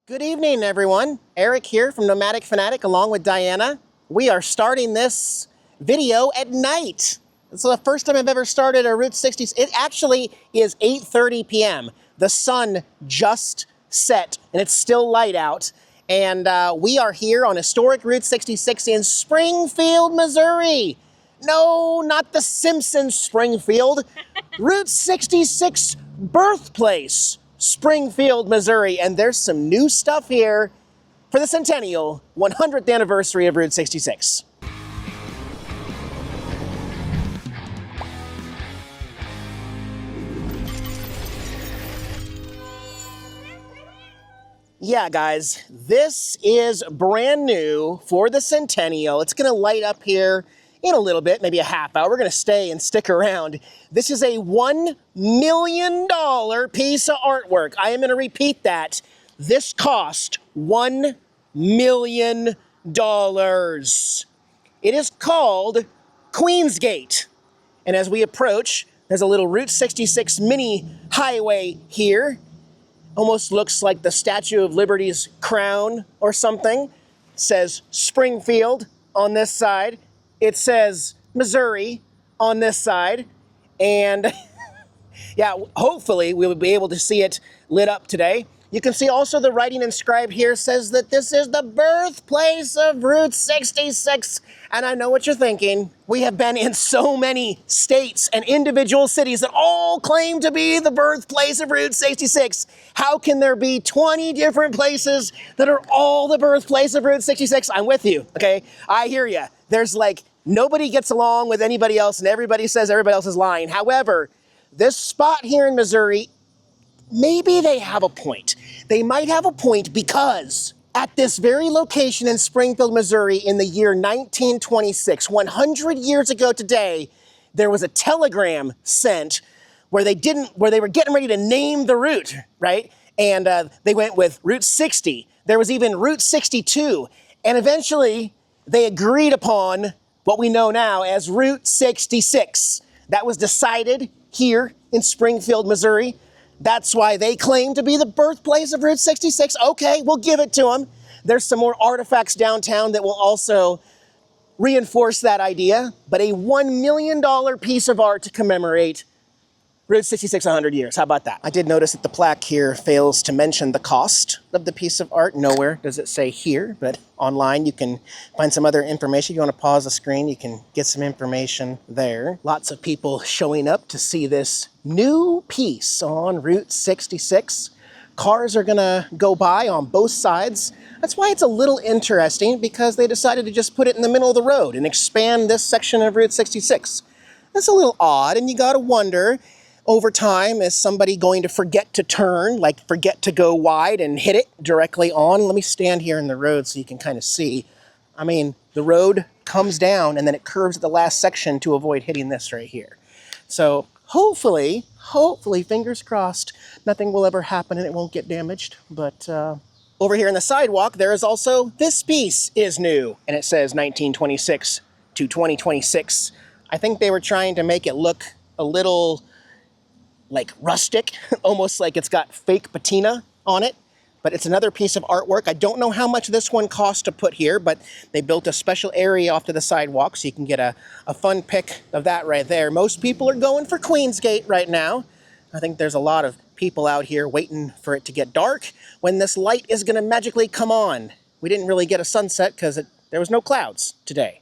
Good evening, everyone. Eric here from Nomadic Fanatic along with Diana. We are starting this video at night. It's the first time I've ever started a Route 60. It actually is 8:30 p.m. The sun just set and it's still light out. And we are here on historic Route 66 in Springfield, Missouri. No, not the Simpsons Springfield. Route 66 birthplace. Springfield, Missouri, and there's some new stuff here for the centennial 100th anniversary of Route 66. Yeah, guys, this is brand new for the centennial. It's gonna light up here in a little bit, maybe a half hour. We're gonna stay and stick around. This is a $1 million piece of artwork. I am gonna repeat that. This cost $1 million. It is called Queensgate. And as we approach, there's a little Route 66 mini highway here. Almost looks like the Statue of Liberty's crown or something. It says Springfield on this side. It says Missouri on this side, and yeah, hopefully we will be able to see it lit up today. You can see also the writing inscribed here says that this is the birthplace of Route 66, and I know what you're thinking. We have been in so many states and individual cities that all claim to be the birthplace of Route 66. How can there be 20 different places that are all the birthplace of Route 66? I'm with you, okay? I hear you. There's like, nobody gets along with anybody else and everybody says everybody else is lying. However, this spot here in Missouri, maybe they have a point. They might have a point because at this very location in Springfield, Missouri in the year 1926, 100 years ago today, there was a telegram sent where they were getting ready to name the route, right? And they went with Route 60. There was even Route 62. And eventually they agreed upon what we know now as Route 66. That was decided here in Springfield, Missouri. That's why they claim to be the birthplace of Route 66. Okay, we'll give it to them. There's some more artifacts downtown that will also reinforce that idea, but a $1 million piece of art to commemorate Route 66 100 years. How about that? I did notice that the plaque here fails to mention the cost of the piece of art. Nowhere does it say here, but online you can find some other information. If you want to pause the screen, you can get some information there. Lots of people showing up to see this new piece on Route 66. Cars are gonna go by on both sides. That's why it's a little interesting, because they decided to just put it in the middle of the road and expand this section of Route 66. That's a little odd, and you gotta wonder, over time, is somebody going to forget to turn, like forget to go wide and hit it directly on? Let me stand here in the road so you can kind of see. I mean, the road comes down and then it curves at the last section to avoid hitting this right here. So hopefully, fingers crossed, nothing will ever happen and it won't get damaged. But over here in the sidewalk, there is also, this piece is new, and it says 1926 to 2026. I think they were trying to make it look a little like rustic, almost like it's got fake patina on it, but it's another piece of artwork. I don't know how much this one cost to put here, but they built a special area off to the sidewalk so you can get a fun pic of that right there. Most people are going for Queensgate right now. I think there's a lot of people out here waiting for it to get dark when this light is gonna magically come on. We didn't really get a sunset because there was no clouds today.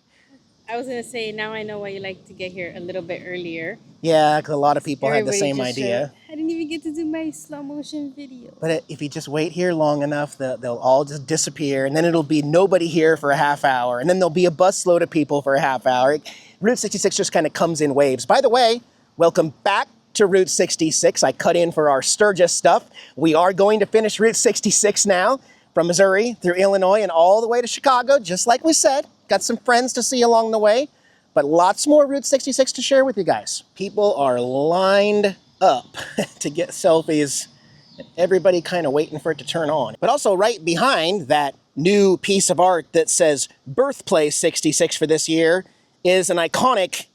I was going to say, now I know why you like to get here a little bit earlier. Yeah, because a lot of people had the same idea. I didn't even get to do my slow motion video. But if you just wait here long enough, they'll all just disappear, and then it'll be nobody here for a half hour, and then there'll be a busload of people for a half hour. Route 66 just kind of comes in waves. By the way, welcome back to Route 66. I cut in for our Sturgis stuff. We are going to finish Route 66 now, from Missouri through Illinois and all the way to Chicago, just like we said. Got some friends to see along the way, but lots more Route 66 to share with you guys. People are lined up to get selfies, and everybody kind of waiting for it to turn on. But also right behind that new piece of art that says Birthplace 66 for this year is an iconic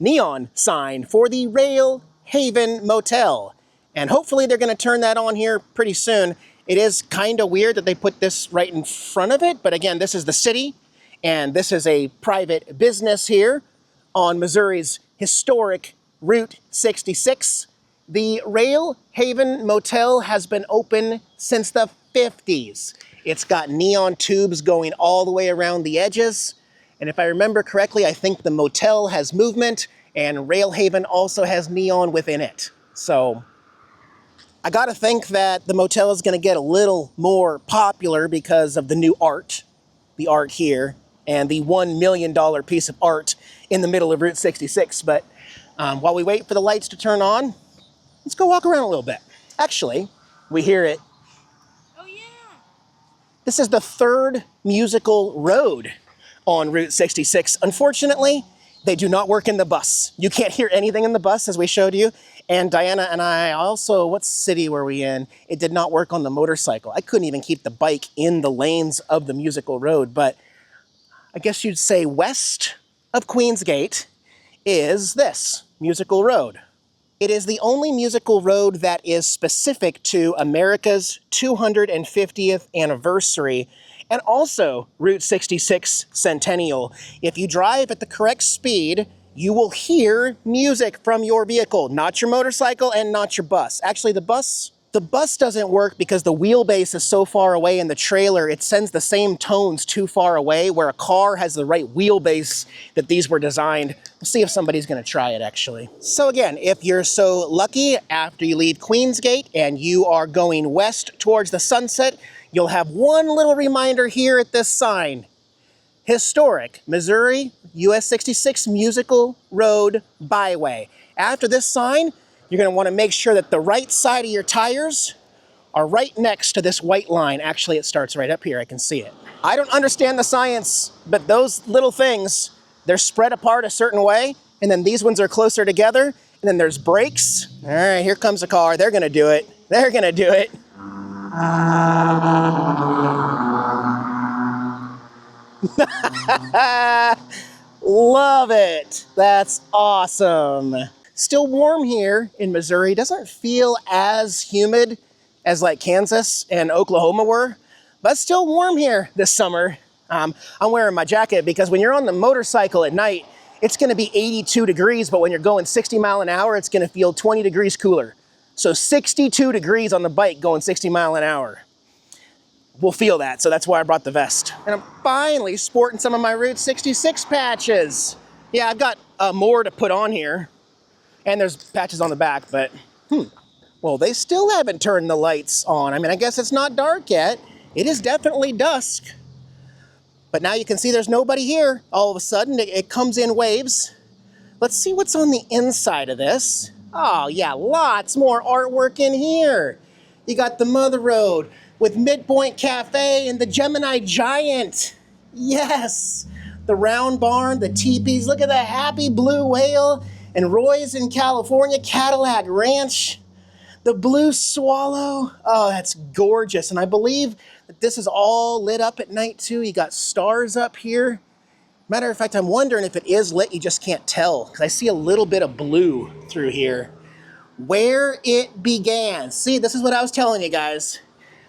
neon sign for the Rail Haven Motel. And hopefully they're going to turn that on here pretty soon. It is kind of weird that they put this right in front of it, but again, this is the city, and this is a private business here on Missouri's historic Route 66. The Rail Haven Motel has been open since the 50s. It's got neon tubes going all the way around the edges. And if I remember correctly, I think the motel has movement and Rail Haven also has neon within it. So I gotta think that the motel is gonna get a little more popular because of the new art, the art here, and the $1 million piece of art in the middle of Route 66. But while we wait for the lights to turn on, let's go walk around a little bit. Actually, we hear it. Oh yeah. This is the third musical road on Route 66. Unfortunately, they do not work in the bus. You can't hear anything in the bus, as we showed you. And Diana and I also, what city were we in? It did not work on the motorcycle. I couldn't even keep the bike in the lanes of the musical road. But I guess you'd say west of Queensgate is this musical road. It is the only musical road that is specific to America's 250th anniversary and also Route 66 Centennial. If you drive at the correct speed, you will hear music from your vehicle, not your motorcycle and not your bus. Actually, the bus doesn't work because the wheelbase is so far away in the trailer, it sends the same tones too far away, where a car has the right wheelbase that these were designed. We'll see if somebody's gonna try it, actually. So again, if you're so lucky, after you leave Queensgate and you are going west towards the sunset, you'll have one little reminder here at this sign. Historic Missouri US 66 Musical Road Byway. After this sign, you're gonna wanna make sure that the right side of your tires are right next to this white line. Actually, it starts right up here, I can see it. I don't understand the science, but those little things, they're spread apart a certain way, and then these ones are closer together, and then there's brakes. All right, here comes a car, they're gonna do it. They're gonna do it. Love it. That's awesome. Still warm here in Missouri. Doesn't feel as humid as like Kansas and Oklahoma were, but still warm here this summer. I'm wearing my jacket because when you're on the motorcycle at night, it's gonna be 82 degrees, but when you're going 60 miles an hour, it's gonna feel 20 degrees cooler. So 62 degrees on the bike going 60 miles an hour. We'll feel that, so that's why I brought the vest. And I'm finally sporting some of my Route 66 patches. Yeah, I've got more to put on here. And there's patches on the back, but well, they still haven't turned the lights on. I mean, I guess it's not dark yet. It is definitely dusk. But now you can see there's nobody here. All of a sudden, it comes in waves. Let's see what's on the inside of this. Oh yeah, lots more artwork in here. You got the Mother Road with Midpoint Cafe and the Gemini Giant. Yes, the round barn, the teepees. Look at the happy blue whale. And Roy's in California, Cadillac Ranch, the Blue Swallow. Oh, that's gorgeous. And I believe that this is all lit up at night too. You got stars up here. Matter of fact, I'm wondering if it is lit, you just can't tell, because I see a little bit of blue through here. Where it began. See, this is what I was telling you guys.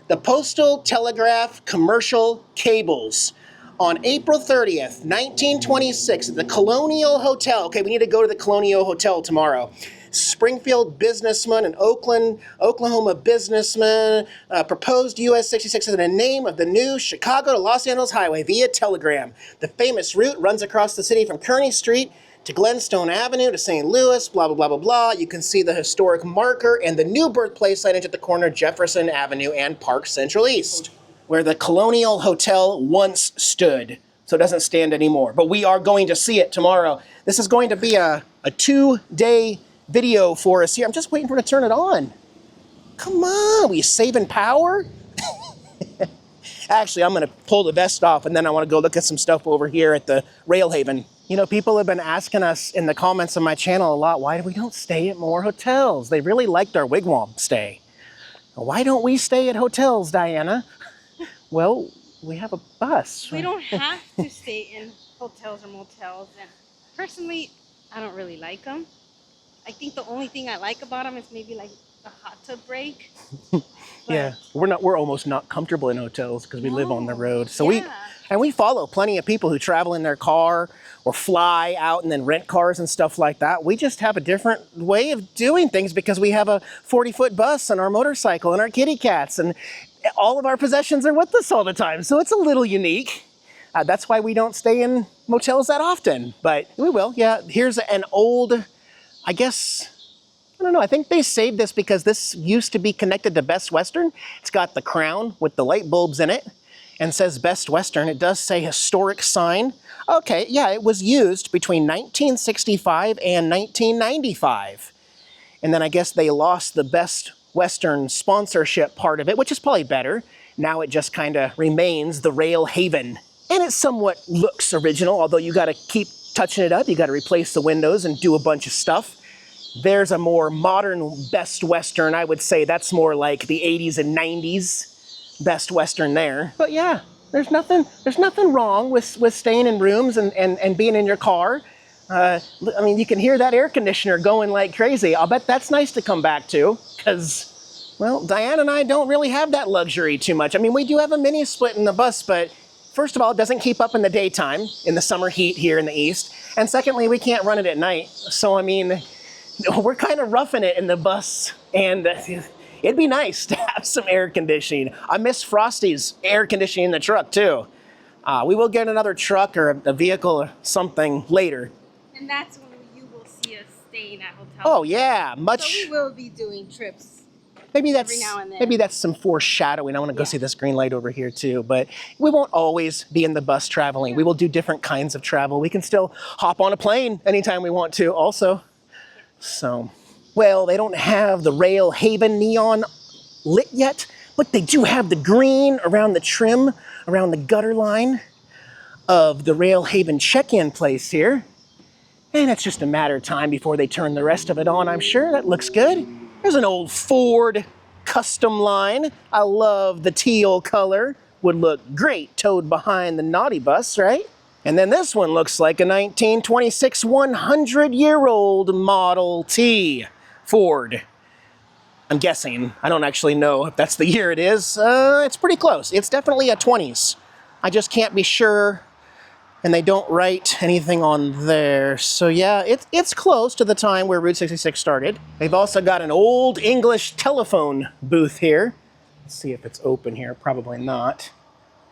The Postal Telegraph Commercial Cables. On April 30th, 1926, at the Colonial Hotel. Okay, we need to go to the Colonial Hotel tomorrow. Springfield businessman and Oklahoma businessman proposed US 66 as the name of the new Chicago to Los Angeles highway via telegram. The famous route runs across the city from Kearny Street to Glenstone Avenue to St. Louis, blah, blah, blah, blah, blah. You can see the historic marker and the new birthplace signage at the corner of Jefferson Avenue and Park Central East, where the Colonial Hotel once stood. So it doesn't stand anymore. But we are going to see it tomorrow. This is going to be a 2-day video for us here. I'm just waiting for it to turn it on. Come on, we saving power? Actually, I'm gonna pull the vest off and then I wanna go look at some stuff over here at the Rail Haven. You know, people have been asking us in the comments on my channel a lot, why we don't stay at more hotels? They really liked our wigwam stay. Why don't we stay at hotels, Diana? Well, we have a bus. We don't have to stay in hotels or motels. And personally, I don't really like them. I think the only thing I like about them is maybe like the hot tub break. Yeah, we're almost not comfortable in hotels because we live on the road. So Yeah. we follow plenty of people who travel in their car or fly out and then rent cars and stuff like that. We just have a different way of doing things because we have a 40-foot bus and our motorcycle and our kitty cats, and all of our possessions are with us all the time. So it's a little unique. That's why we don't stay in motels that often, but we will. Yeah, here's an old, I guess, I don't know, I think they saved this because this used to be connected to Best Western. It's got the crown with the light bulbs in it and says Best Western. It does say historic sign. Okay, yeah, it was used between 1965 and 1995. And then I guess they lost the Best Western sponsorship part of it, which is probably better. Now it just kind of remains the Rail Haven. And it somewhat looks original, although you got to keep touching it up. You got to replace the windows and do a bunch of stuff. There's a more modern Best Western. I would say that's more like the 80s and 90s Best Western there. But yeah, there's nothing wrong with staying in rooms and being in your car. I mean, you can hear that air conditioner going like crazy. I'll bet that's nice to come back to because, well, Diane and I don't really have that luxury too much. I mean, we do have a mini split in the bus, but first of all, it doesn't keep up in the daytime in the summer heat here in the East. And secondly, we can't run it at night. So, I mean, we're kind of roughing it in the bus, and it'd be nice to have some air conditioning. I miss Frosty's air conditioning in the truck too. We will get another truck or a vehicle or something later. And that's when you will see us staying at hotels. Oh yeah, much. So we will be doing trips. Maybe every now and then. Maybe that's some foreshadowing. I want to go see this green light over here too, but we won't always be in the bus traveling. We will do different kinds of travel. We can still hop on a plane anytime we want to also. So, well, they don't have the Rail Haven neon lit yet, but they do have the green around the trim, around the gutter line of the Rail Haven check-in place here. And it's just a matter of time before they turn the rest of it on, I'm sure. That looks good. There's an old Ford custom line. I love the teal color. Would look great towed behind the NautiBus, right? And then this one looks like a 1926 100-year-old Model T Ford. I'm guessing. I don't actually know if that's the year it is. It's pretty close. It's definitely a 20s. I just can't be sure, and they don't write anything on there. So yeah, it's close to the time where Route 66 started. They've also got an old English telephone booth here. Let's see if it's open here. Probably not.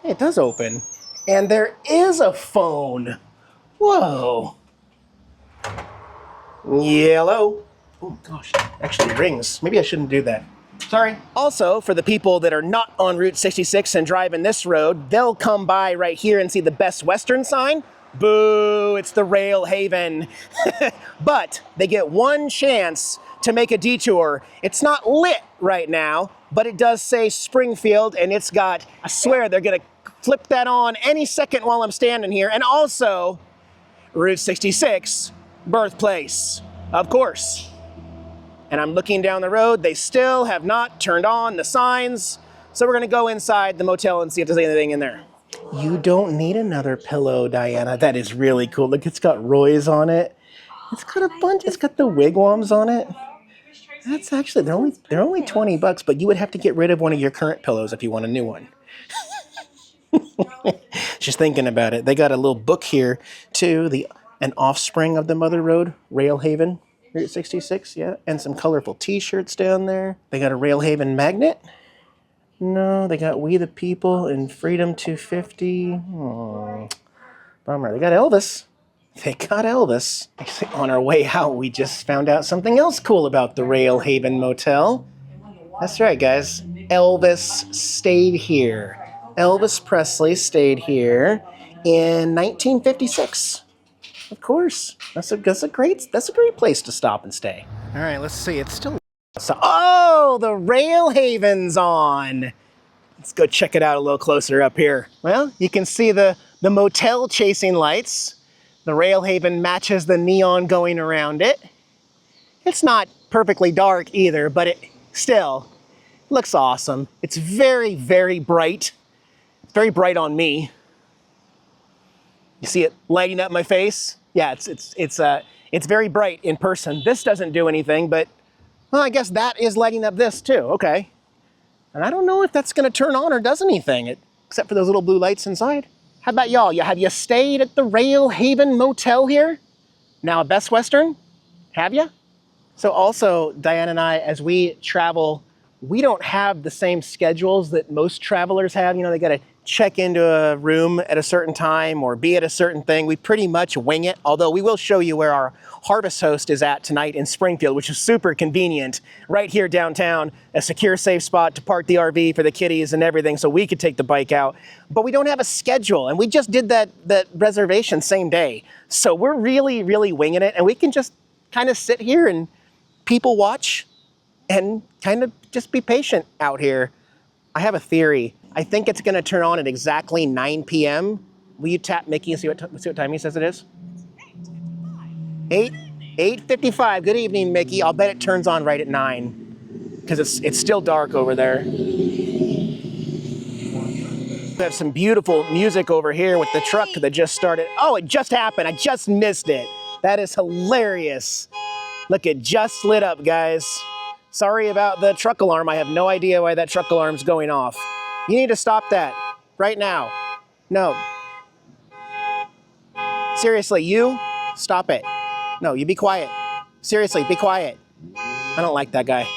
Hey, it does open. And there is a phone. Whoa. Yellow. Oh gosh, it actually rings. Maybe I shouldn't do that. Sorry. Also, for the people that are not on Route 66 and driving this road, they'll come by right here and see the Best Western sign. Boo, it's the Rail Haven. But they get one chance to make a detour. It's not lit right now, but it does say Springfield, and it's got, I swear they're gonna flip that on any second while I'm standing here. And also, Route 66, birthplace, of course. And I'm looking down the road, they still have not turned on the signs. So we're gonna go inside the motel and see if there's anything in there. You don't need another pillow, Diana. That is really cool. Look, it's got Roy's on it. It's got a bunch, it's got the wigwams on it. That's actually, they're only 20 bucks, but you would have to get rid of one of your current pillows if you want a new one. She's thinking about it. They got a little book here too, an offspring of the Mother Road, Rail Haven, Route 66, yeah, and some colorful t-shirts down there. They got a Rail Haven magnet. No, they got We the People and Freedom 250. Oh, bummer. They got Elvis. They got Elvis. On our way out, we just found out something else cool about the Rail Haven Motel. That's right, guys. Elvis stayed here. Elvis Presley stayed here in 1956. Of course. That's a great place to stop and stay. All right, let's see. It's still oh, the Rail Haven's on. Let's go check it out a little closer up here. Well, you can see the motel chasing lights. The Rail Haven matches the neon going around it. It's not perfectly dark either, but it still looks awesome. It's very, very bright. It's very bright on me. You see it lighting up my face? Yeah, it's very bright in person. This doesn't do anything, but well, I guess that is lighting up this too. Okay. And I don't know if that's gonna turn on or does anything, except for those little blue lights inside. How about y'all? Have you stayed at the Rail Haven Motel here? Now Best Western? Have you? So also, Diane and I, as we travel, we don't have the same schedules that most travelers have. You know, they gotta check into a room at a certain time or be at a certain thing. We pretty much wing it, although we will show you where our Harvest Host is at tonight in Springfield, which is super convenient, right here downtown, a secure, safe spot to park the RV for the kiddies and everything so we could take the bike out. But we don't have a schedule, and we just did that reservation same day. So we're really, really winging it, and we can just kind of sit here and people watch and kind of just be patient out here. I have a theory. I think it's gonna turn on at exactly 9 p.m. Will you tap Mickey and see what time he says it is? 8:55. Good evening, Mickey. I'll bet it turns on right at 9 because it's still dark over there. We have some beautiful music over here with the truck that just started. Oh, it just happened. I just missed it. That is hilarious. Look, it just lit up, guys. Sorry about the truck alarm. I have no idea why that truck alarm's going off. You need to stop that right now. No. Seriously, you stop it. No, you be quiet. Seriously, be quiet. I don't like that guy.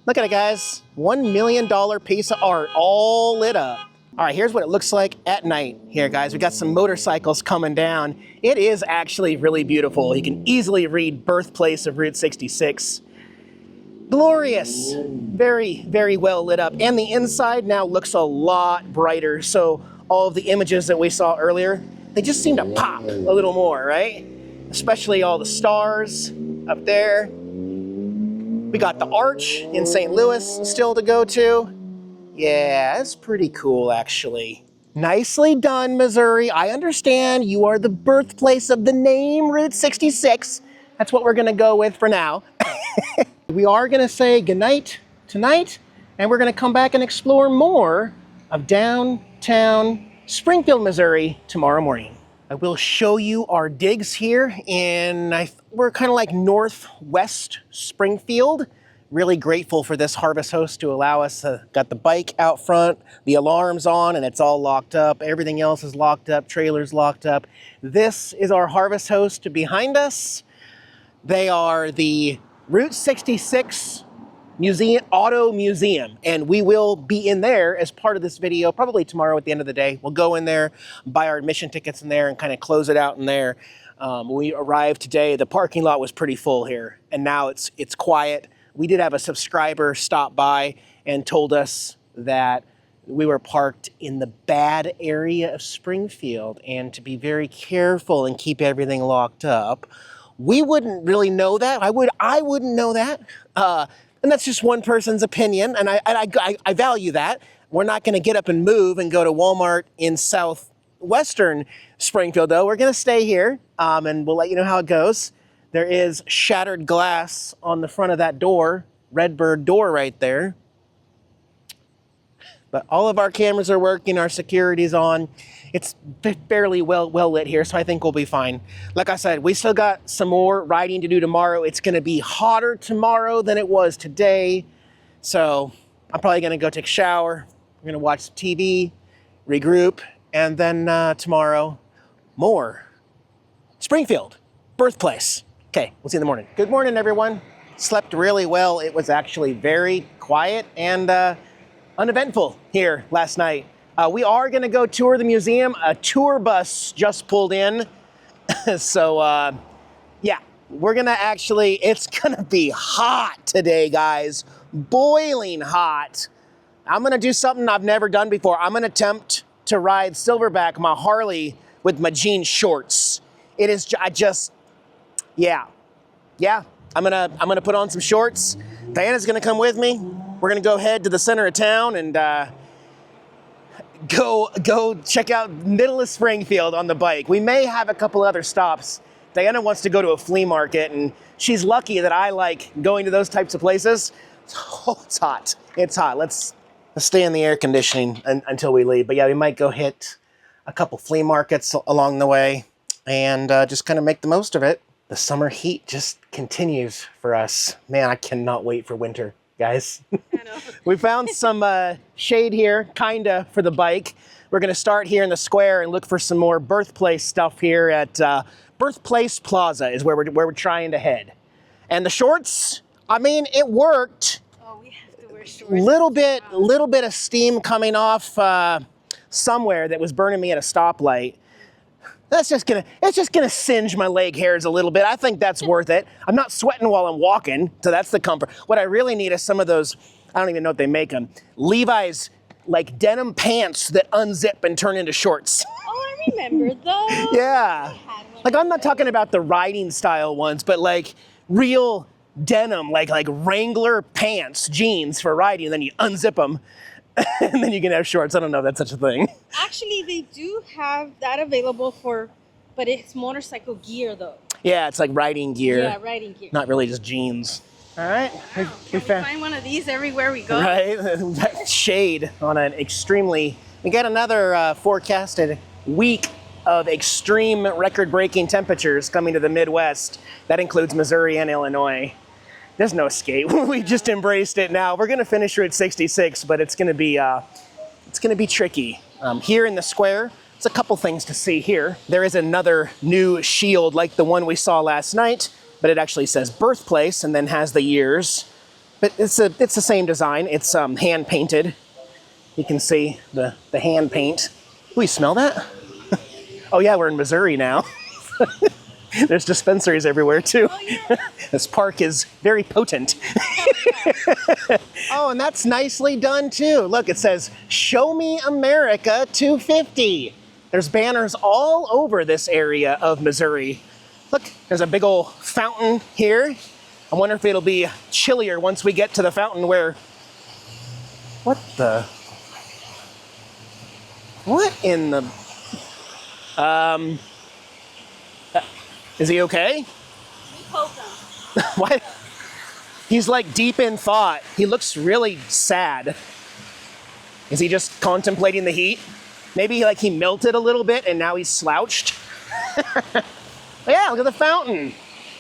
Look at it, guys. $1 million piece of art all lit up. All right, here's what it looks like at night here, guys. We got some motorcycles coming down. It is actually really beautiful. You can easily read birthplace of Route 66. Glorious. Very, very well lit up. And the inside now looks a lot brighter. So all of the images that we saw earlier, they just seem to pop a little more, right? Especially all the stars up there. We got the Arch in St. Louis still to go to. Yeah, it's pretty cool, actually. Nicely done, Missouri. I understand you are the birthplace of the name Route 66. That's what we're gonna go with for now. We are gonna say goodnight tonight, and we're gonna come back and explore more of downtown Springfield, Missouri tomorrow morning. I will show you our digs here we're kind of like northwest Springfield. Really grateful for this Harvest Host to allow us got the bike out front, the alarm's on, and it's all locked up. Everything else is locked up, trailers locked up. This is our Harvest Host behind us. They are the Route 66 Auto Museum, and we will be in there as part of this video, probably tomorrow at the end of the day. We'll go in there, buy our admission tickets in there, and kind of close it out in there. When we arrived today, the parking lot was pretty full here, and now it's quiet. We did have a subscriber stop by and told us that we were parked in the bad area of Springfield and to be very careful and keep everything locked up. We wouldn't really know that. I wouldn't know that. And that's just one person's opinion, and I value that. We're not gonna get up and move and go to Walmart in southwestern Springfield, though. We're gonna stay here, and we'll let you know how it goes. There is shattered glass on the front of that door, Redbird door right there. But all of our cameras are working, our security's on. It's fairly well lit here, so I think we'll be fine. Like I said, we still got some more riding to do tomorrow. It's gonna be hotter tomorrow than it was today. So I'm probably gonna go take a shower. We're gonna watch some TV, regroup, and then tomorrow, more. Springfield, birthplace. Okay, we'll see you in the morning. Good morning, everyone. Slept really well. It was actually very quiet and uneventful here last night. We are gonna go tour the museum. A tour bus just pulled in. So yeah, it's gonna be hot today, guys. Boiling hot. I'm gonna do something I've never done before. I'm gonna attempt to ride Silverback, my Harley, with my jean shorts. It is, yeah. I'm gonna put on some shorts. Diana's gonna come with me. We're gonna go head to the center of town and go check out middle of Springfield on the bike. We may have a couple other stops. Diana wants to go to a flea market, and she's lucky that I like going to those types of places. Oh, it's hot. It's hot. Let's stay in the air conditioning until we leave. But yeah, we might go hit a couple flea markets along the way and just kind of make the most of it. The summer heat just continues for us. Man, I cannot wait for winter. guys. I know. We found some shade here, kinda, for the bike. We're gonna start here in the square and look for some more Birthplace stuff here at Birthplace Plaza is where we're trying to head. And the shorts, I mean, it worked. Oh, we have to wear shorts. Little bit of steam coming off somewhere that was burning me at a stoplight. It's just gonna singe my leg hairs a little bit. I think that's worth it. I'm not sweating while I'm walking, so that's the comfort. What I really need is some of those, I don't even know what they make them, Levi's like denim pants that unzip and turn into shorts. Oh, I remember those. Yeah. I had one Like I'm of not talking about the riding style ones, but like real denim, like Wrangler pants, jeans for riding, and then you unzip them, and then you can have shorts. I don't know if that's such a thing. Actually, they do have that available but it's motorcycle gear though. Yeah, it's like riding gear. Yeah, riding gear. Not really just jeans. All right. Wow. Can we find one of these everywhere we go? Right. That shade on an extremely. We got another forecasted week of extreme record-breaking temperatures coming to the Midwest. That includes Missouri and Illinois. There's no escape. We just embraced it now. We're gonna finish Route 66, but it's gonna be tricky. Here in the square, there's a couple things to see here. There is another new shield like the one we saw last night, but it actually says Birthplace and then has the years. But it's the same design. It's hand painted. You can see the hand paint. Ooh, you smell that? Oh yeah, we're in Missouri now. There's dispensaries everywhere too. Oh, yeah. This park is very potent. Oh, and that's nicely done too. Look, it says, "Show Me America 250." There's banners all over this area of Missouri. Look, there's a big old fountain here. I wonder if it'll be chillier once we get to the fountain where... What in the... Is he okay? We poke them. Why? He's like deep in thought. He looks really sad. Is he just contemplating the heat? Maybe like he melted a little bit and now he's slouched. Yeah, look at the fountain.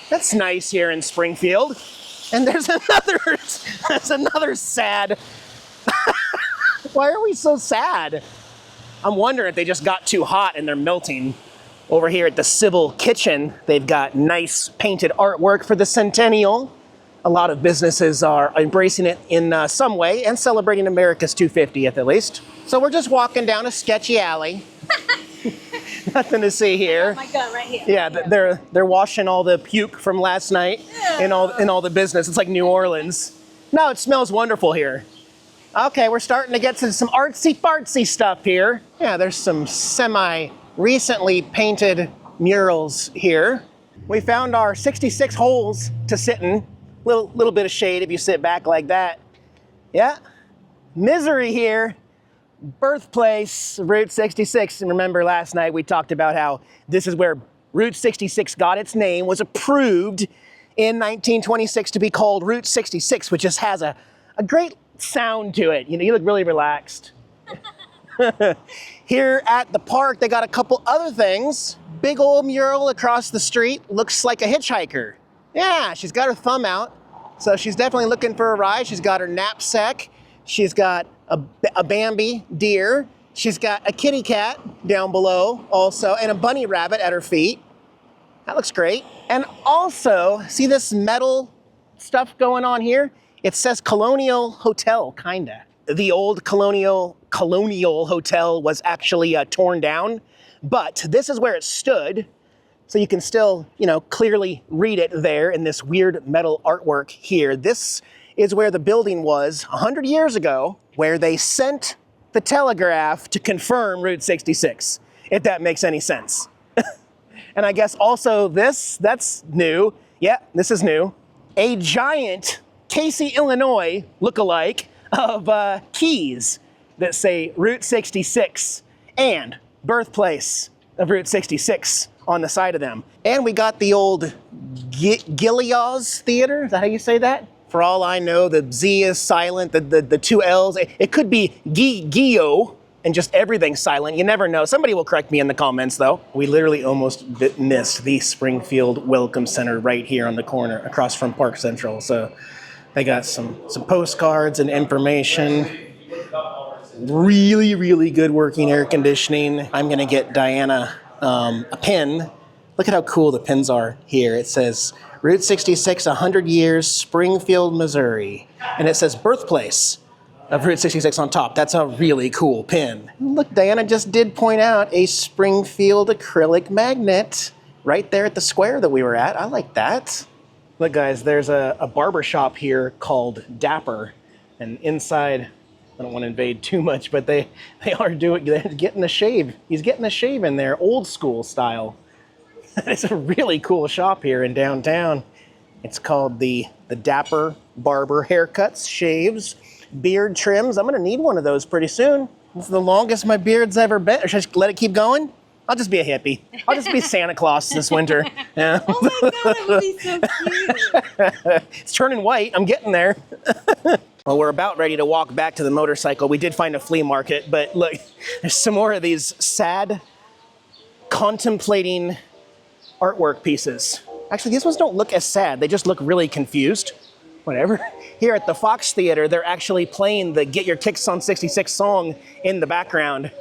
That's nice here in Springfield. And there's another sad. Why are we so sad? I'm wondering if they just got too hot and they're melting. Over here at the Civil Kitchen, they've got nice painted artwork for the centennial. A lot of businesses are embracing it in some way and celebrating America's 250th at least. So we're just walking down a sketchy alley. Nothing to see here. Oh my gun right here. Yeah, they're washing all the puke from last night in all the business. It's like New Orleans. No, it smells wonderful here. Okay, we're starting to get to some artsy-fartsy stuff here. Yeah, there's some recently painted murals here. We found our 66 holes to sit in. Little bit of shade if you sit back like that. Yeah, misery here. Birthplace, Route 66. And remember last night we talked about how this is where Route 66 got its name, was approved in 1926 to be called Route 66, which just has a great sound to it. You know, you look really relaxed. Here at the park, they got a couple other things. Big old mural across the street, looks like a hitchhiker. Yeah, she's got her thumb out, so she's definitely looking for a ride. She's got her knapsack. She's got a Bambi deer. She's got a kitty cat down below also, and a bunny rabbit at her feet. That looks great. And also, see this metal stuff going on here? It says Colonial Hotel, kinda. The old Colonial Hotel was actually torn down, but this is where it stood. So you can still, clearly read it there in this weird metal artwork here. This is where the building was 100 years ago, where they sent the telegraph to confirm Route 66, if that makes any sense. And I guess also that's new. Yeah, this is new. A giant Casey, Illinois lookalike of keys that say Route 66 and birthplace of Route 66 on the side of them. And we got the old Gilead's Theater. Is that how you say that? For all I know, the Z is silent, the two L's. It could be Gio and just everything's silent. You never know. Somebody will correct me in the comments though. We literally almost missed the Springfield Welcome Center right here on the corner across from Park Central. So They got some postcards and information. Really, really good working air conditioning. I'm gonna get Diana a pin. Look at how cool the pins are here. It says Route 66, 100 years, Springfield, Missouri. And it says birthplace of Route 66 on top. That's a really cool pin. Look, Diana just did point out a Springfield acrylic magnet right there at the square that we were at. I like that. Look, guys, there's a barber shop here called Dapper. And inside, I don't want to invade too much, but they're getting a shave. He's getting a shave in there, old school style. It's a really cool shop here in downtown. It's called the Dapper Barber Haircuts, Shaves, Beard Trims. I'm gonna need one of those pretty soon. It's the longest my beard's ever been. Or should I just let it keep going? I'll just be a hippie. I'll just be Santa Claus this winter. Yeah. Oh my God, that would be so cute. It's turning white, I'm getting there. Well, we're about ready to walk back to the motorcycle. We did find a flea market, but look, there's some more of these sad, contemplating artwork pieces. Actually, these ones don't look as sad. They just look really confused. Whatever. Here at the Fox Theater, they're actually playing the Get Your Kicks on 66 song in the background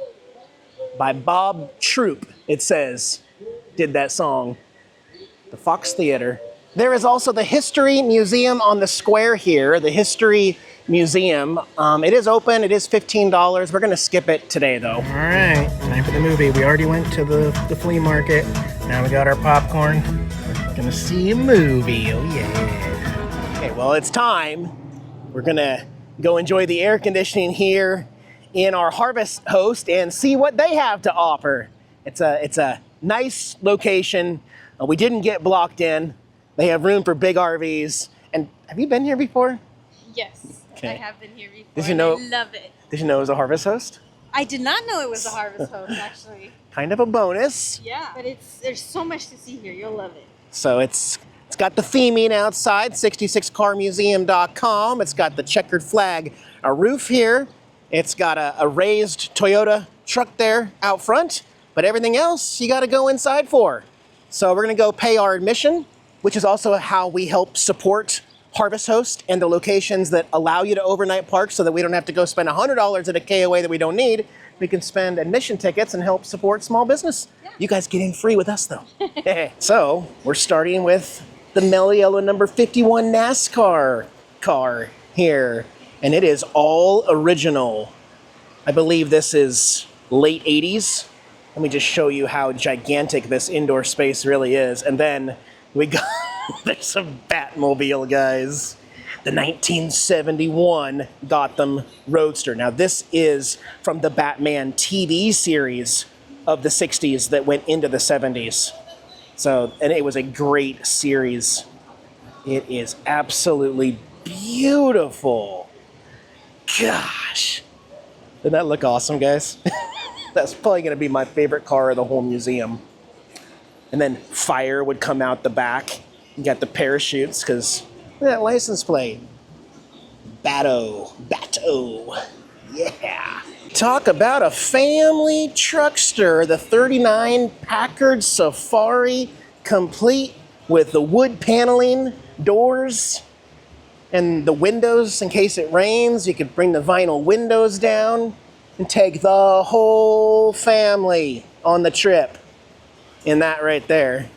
by Bob Troop, it says, did that song. The Fox Theater. There is also the History Museum on the square here, the History Museum. It is open, it is $15. We're gonna skip it today though. All right, time for the movie. We already went to the flea market. Now we got our popcorn. We're gonna see a movie, oh yeah. Okay, well it's time. We're gonna go enjoy the air conditioning here in our Harvest Host and see what they have to offer. It's a nice location. We didn't get blocked in. They have room for big RVs. And have you been here before? Yes, okay. I have been here before. Did you know? I love it. Did you know it was a Harvest Host? I did not know it was a Harvest Host, actually. Kind of a bonus. Yeah, but there's so much to see here. You'll love it. So it's got the theming outside, 66carmuseum.com. It's got the checkered flag, a roof here. It's got a raised Toyota truck there out front, but everything else you got to go inside for. So we're going to go pay our admission, which is also how we help support Harvest Host and the locations that allow you to overnight park so that we don't have to go spend $100 at a KOA that we don't need. We can spend admission tickets and help support small business. Yeah. You guys get in free with us though. So we're starting with the Mellow Yellow number 51 NASCAR car here. And it is all original. I believe this is late 80s. Let me just show you how gigantic this indoor space really is. And then we got, there's a Batmobile, guys. The 1971 Gotham Roadster. Now this is from the Batman TV series of the 60s that went into the 70s. So, and it was a great series. It is absolutely beautiful. Gosh. Doesn't that look awesome, guys? That's probably gonna be my favorite car of the whole museum. And then fire would come out the back. You got the parachutes, because look at that license plate. Bato. Yeah. Talk about a family truckster, the 39 Packard Safari, complete with the wood paneling, doors, and the windows in case it rains. You could bring the vinyl windows down and take the whole family on the trip in that right there.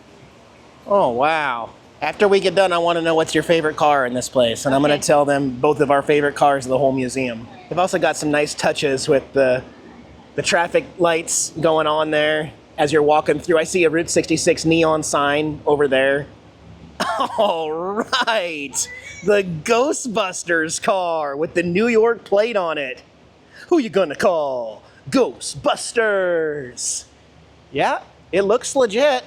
Oh, wow. After we get done, I want to know what's your favorite car in this place. And I'm going to tell them both of our favorite cars of the whole museum. They've also got some nice touches with the traffic lights going on there as you're walking through. I see a Route 66 neon sign over there. All right. The Ghostbusters car with the New York plate on it. Who you gonna call? Ghostbusters. Yeah, it looks legit.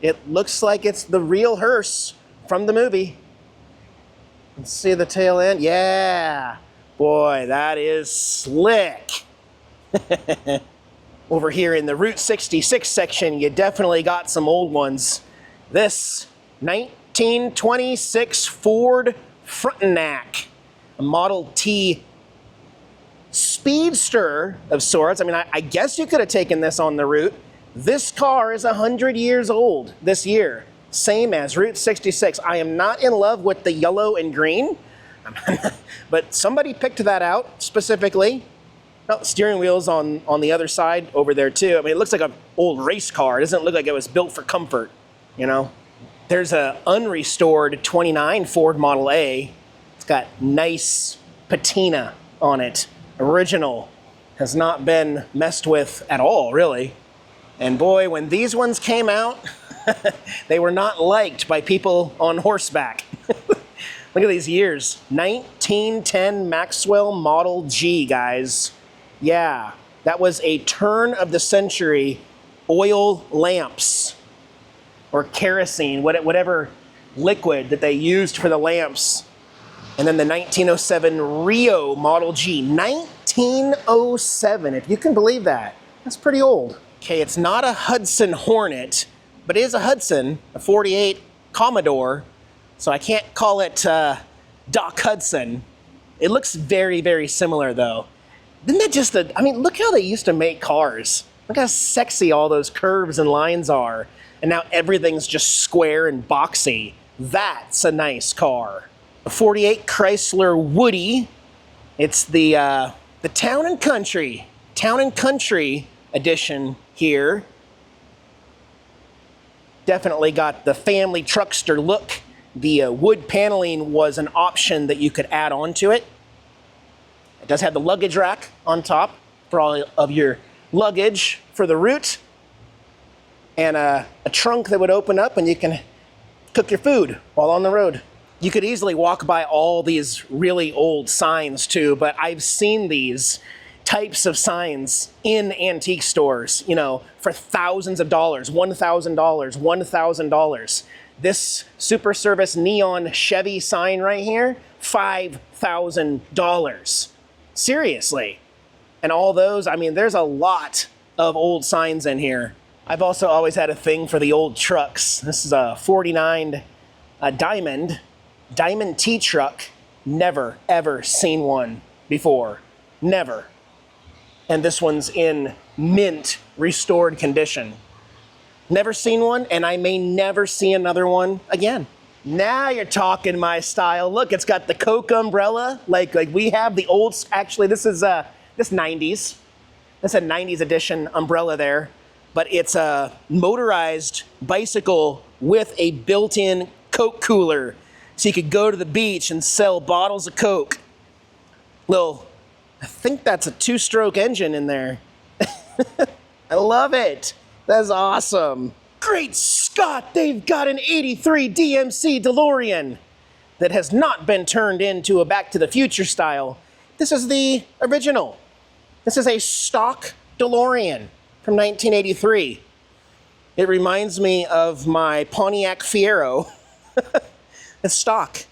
It looks like it's the real hearse from the movie. Let's see the tail end. Yeah. Boy, that is slick. Over here in the Route 66 section, you definitely got some old ones. This 1926 Ford Frontenac, a Model T speedster of sorts. I mean, I guess you could have taken this on the route. This car is 100 years old this year. same as Route 66. I am not in love with the yellow and green, but somebody picked that out specifically. Oh, steering wheels on the other side over there too. I mean, it looks like an old race car. It doesn't look like it was built for comfort, you know? There's a unrestored 29 Ford Model A. It's got nice patina on it. Original. Has not been messed with at all, really. And boy, when these ones came out, they were not liked by people on horseback. Look at these years. 1910 Maxwell Model G, guys. Yeah, that was a turn of the century oil lamps or kerosene, whatever liquid that they used for the lamps. And then the 1907 Rio Model G. 1907, if you can believe that. That's pretty old. Okay, it's not a Hudson Hornet, but it is a Hudson, a 48 Commodore. So I can't call it Doc Hudson. It looks very, very similar though. Isn't that just I mean, look how they used to make cars. Look how sexy all those curves and lines are. And now everything's just square and boxy. That's a nice car. A 48 Chrysler Woody. It's the Town and Country edition here. Definitely got the family truckster look. The wood paneling was an option that you could add on to it. It does have the luggage rack on top for all of your luggage for the route. And a trunk that would open up and you can cook your food while on the road. You could easily walk by all these really old signs too, but I've seen these types of signs in antique stores, you know, for thousands of dollars, $1,000, $1,000. This Super Service neon Chevy sign right here, $5,000. Seriously. And all those, I mean, there's a lot of old signs in here. I've also always had a thing for the old trucks. This is a 49 Diamond T truck. Never, ever seen one before. Never. And this one's in mint restored condition. Never seen one, and I may never see another one again. Now you're talking my style. Look, it's got the Coke umbrella, like we have the old, actually this is this 90s. That's a 90s edition umbrella there, but it's a motorized bicycle with a built-in Coke cooler. So you could go to the beach and sell bottles of Coke. Little, I think that's a 2-stroke engine in there. I love it. That's awesome. Great Scott, they've got an 83 DMC DeLorean that has not been turned into a Back to the Future style. This is the original. This is a stock DeLorean from 1983. It reminds me of my Pontiac Fiero. It's stock.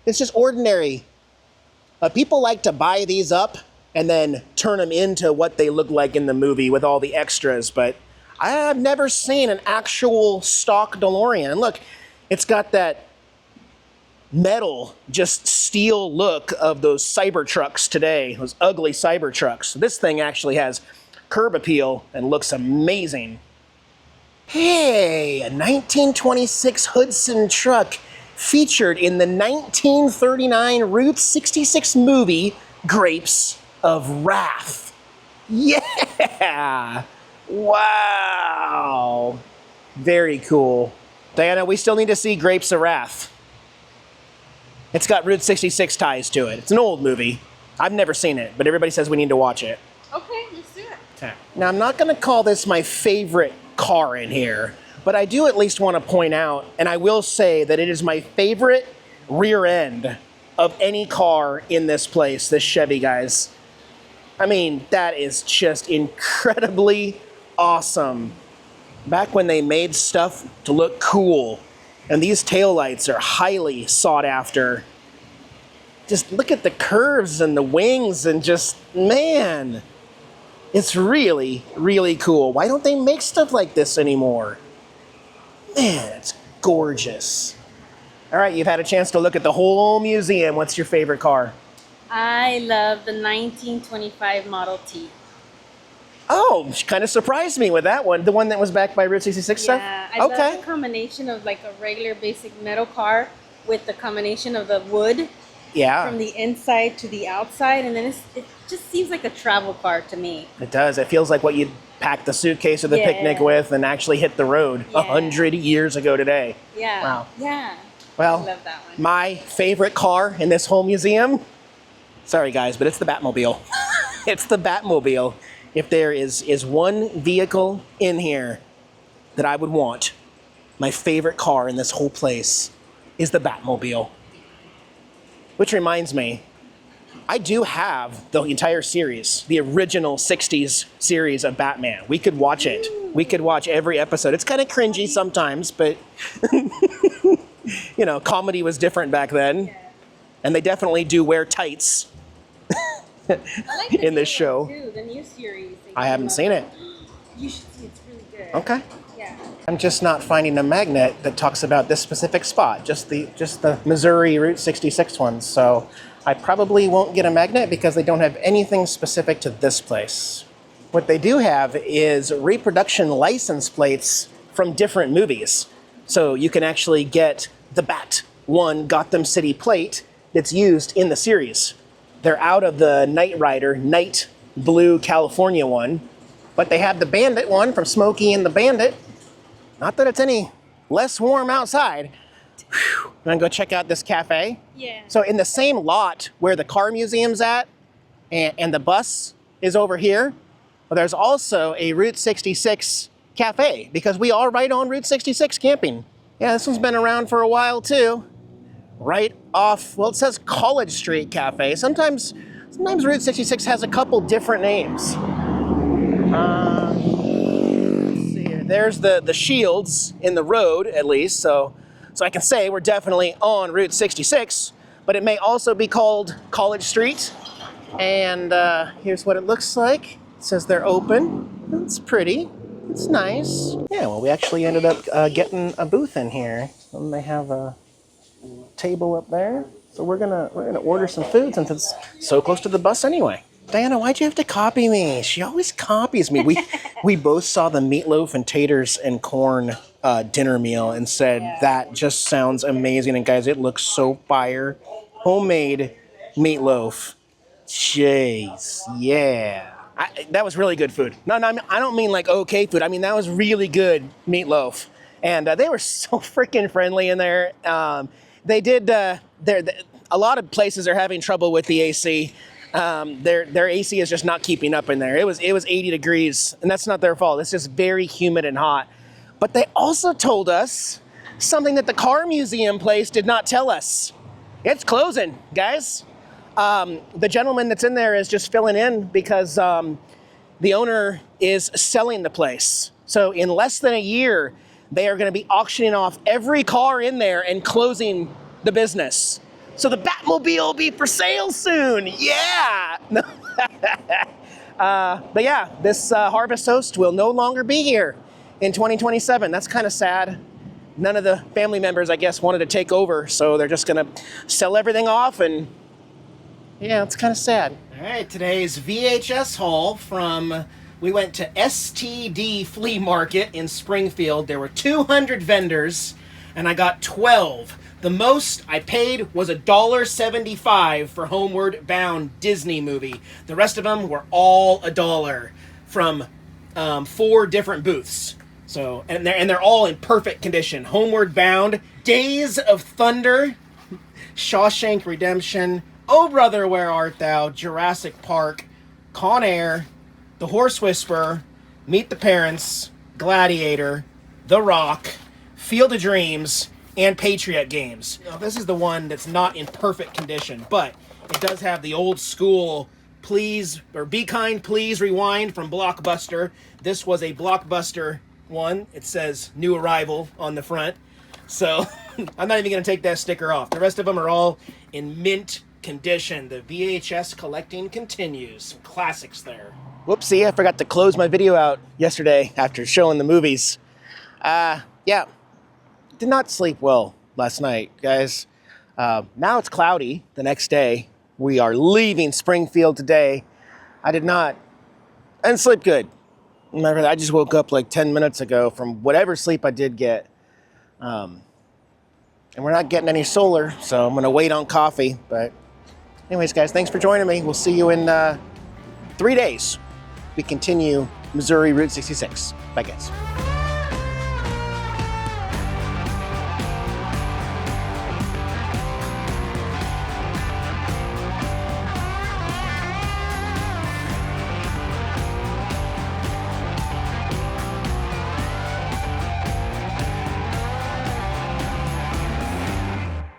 It's just ordinary. People like to buy these up and then turn them into what they look like in the movie with all the extras, but I have never seen an actual stock DeLorean. And look, it's got that metal, just steel look of those Cybertrucks today, those ugly Cybertrucks. This thing actually has curb appeal and looks amazing. Hey, a 1926 Hudson truck featured in the 1939 Route 66 movie, Grapes of Wrath. Yeah! Wow! Very cool. Diana, we still need to see Grapes of Wrath. It's got Route 66 ties to it. It's an old movie. I've never seen it, but everybody says we need to watch it. Okay, let's do it. Okay. Now, I'm not going to call this my favorite car in here, but I do at least want to point out, and I will say that it is my favorite rear end of any car in this place, this Chevy, guys. I mean, that is just incredibly awesome. Back when they made stuff to look cool, and these taillights are highly sought after. Just look at the curves and the wings and just, man, it's really, really cool. Why don't they make stuff like this anymore? Man, it's gorgeous. All right, you've had a chance to look at the whole museum. What's your favorite car? I love the 1925 Model T. Oh, Oh, she kind of surprised me with that one. The one that was backed by Route 66 stuff? Yeah, I love the combination of like a regular basic metal car with the combination of the wood. Yeah. From the inside to the outside, and then it just seems like a travel car to me. It does. It feels like what you'd pack the suitcase or the picnic with and actually hit the road 100 years ago today. Yeah. Wow. Yeah. Well, I love that one. My favorite car in this whole museum, sorry guys, but it's the Batmobile. It's the Batmobile. If there is one vehicle in here that I would want, my favorite car in this whole place is the Batmobile. Which reminds me, I do have the entire series, the original 60s series of Batman. We could watch it. We could watch every episode. It's kind of cringy sometimes, but you know, comedy was different back then. Yeah. And they definitely do wear tights in this show. Too, the new series. I haven't seen it. You should see it. It's really good. Okay. Yeah. I'm just not finding a magnet that talks about this specific spot, just the Missouri Route 66 ones. So I probably won't get a magnet because they don't have anything specific to this place. What they do have is reproduction license plates from different movies. So you can actually get the Bat 1 Gotham City plate that's used in the series. They're out of the Knight Rider, Night Blue California one, but they have the Bandit one from Smokey and the Bandit. Not that it's any less warm outside. Whew. I'm gonna go check out this cafe. Yeah. So in the same lot where the car museum's at and the bus is over here, well, there's also a Route 66 cafe because we are right on Route 66 camping. Yeah, this one's been around for a while too. Right off, well, it says College Street Cafe. Sometimes Route 66 has a couple different names. There's the shields in the road, at least, so I can say we're definitely on Route 66, but it may also be called College Street. And here's what it looks like. It says they're open. It's pretty. It's nice. Yeah, well, we actually ended up getting a booth in here. And they have a table up there. So we're gonna order some food since it's so close to the bus anyway. Diana, why'd you have to copy me? She always copies me. We both saw the meatloaf and taters and corn dinner meal and said, that just sounds amazing. And guys, it looks so fire. Homemade meatloaf. Jeez, yeah. That was really good food. No, I don't mean like okay food. I mean, that was really good meatloaf. And they were so freaking friendly in there. They did, a lot of places are having trouble with the AC. Their AC is just not keeping up in there. It was 80 degrees, and that's not their fault. It's just very humid and hot. But they also told us something that the car museum place did not tell us. It's closing, guys. The gentleman that's in there is just filling in because the owner is selling the place. So in less than a year, they are going to be auctioning off every car in there and closing the business. So the Batmobile will be for sale soon. Yeah. But yeah, this Harvest Host will no longer be here in 2027. That's kind of sad. None of the family members, I guess, wanted to take over. So they're just going to sell everything off. And yeah, it's kind of sad. All right, today's VHS haul from... We went to STD Flea Market in Springfield. There were 200 vendors, and I got 12. The most I paid was $1.75 for Homeward Bound Disney movie. The rest of them were all $1 from 4 different booths. So, and they're all in perfect condition. Homeward Bound, Days of Thunder, Shawshank Redemption, Oh Brother, Where Art Thou, Jurassic Park, Con Air, The Horse Whisperer, Meet the Parents, Gladiator, The Rock, Field of Dreams, and Patriot Games. Now, this is the one that's not in perfect condition, but it does have the old school Please, or Be Kind, Please Rewind from Blockbuster. This was a Blockbuster one. It says New Arrival on the front. So I'm not even going to take that sticker off. The rest of them are all in mint condition. The VHS collecting continues. Some classics there. Whoopsie, I forgot to close my video out yesterday after showing the movies. Yeah, did not sleep well last night, guys. Now it's cloudy the next day. We are leaving Springfield today. I didn't sleep good. Remember, I just woke up like 10 minutes ago from whatever sleep I did get. And we're not getting any solar, so I'm gonna wait on coffee. But anyways, guys, thanks for joining me. We'll see you in 3 days. We continue Missouri Route 66. Bye, guys.